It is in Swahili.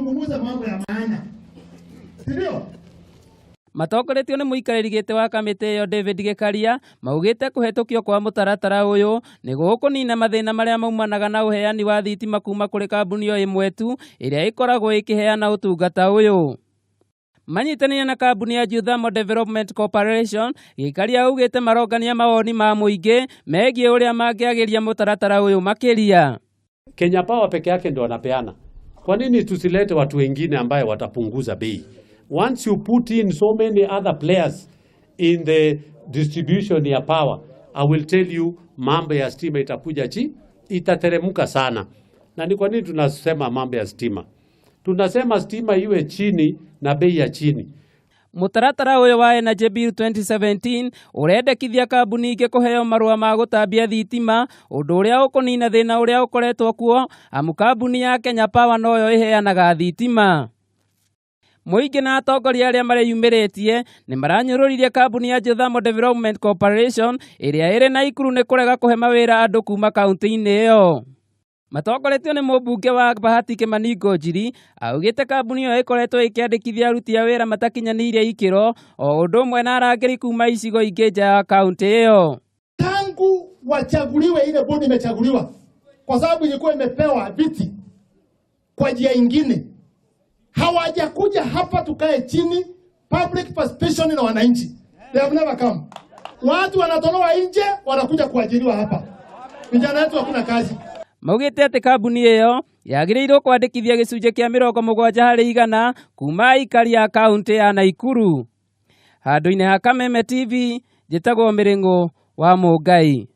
tuzungumze mambo ya maana. Ndio. Matokoretio ni muikariri gite wa kamiti yo David Gikaria maugite kuhetukio kwa mutaratara uyu niguo kunina mathina maria maumanaga na uheani wa thitima kuma kuri kambuni yo imwe tu iria ikoragwo ikiheana utungata uyu. Manyitanire na kambuni ya Thermal Development Corporation, Gikaria augite marongania mawoni ma muingi megie uria mangiagiria mutaratara uyu makiria. Kenya Power peke yake ndio wanapeana. Kwa nini tusilete watu wengine ambaye watapunguza bei? Once you put in so many other players in the distribution ya power, I will tell you mambo ya stima itakuja itateremka sana. Na ni kwa nini tunasema mambo ya stima? Tunasema stima iwe chini na bei ya chini. Mutaratara uyu wa Energy Bill 2017 urendekithia kambuni ingi kuheo marua ma gutambia thitima, undu uria ukunina thina uria ukoretwo kuo amu kambuni ya Kenya Power noyo iheanaga thitima. Muingi na atongoria aria mareyumiritie ni maranyururirie kambuni ya Thermal Development Corporation iria iri Naikuru ni kurega kuhe mawira andu kuma kaunti-ini iyo. Matokoretio ni mbunge wa Bahati Kimani augite kambuni yo ikoretwo ikiandikithia aruti a wira matakinyaniire ikiro o undu umwe na arangiri kuma icigo ingi nja ya kaunti iyo. Tangu wachaguliwe ile bodi imechaguliwa kwa sababu ilikuwa imepewa viti kwa njia nyingine. Hawajakuja hapa tukae chini public participation na wananchi. They have never come. Watu wanatolewa nje wanakuja kuajiriwa hapa. Vijana wetu hakuna kazi. Maugite ati kambuni iyo yagirirwo kwandikithia gicunje kia 70% kuma aikari ya kaunti ya Naikuru. Handu-ini ha Kameme TV, njitagwo Miringo wa Mungai.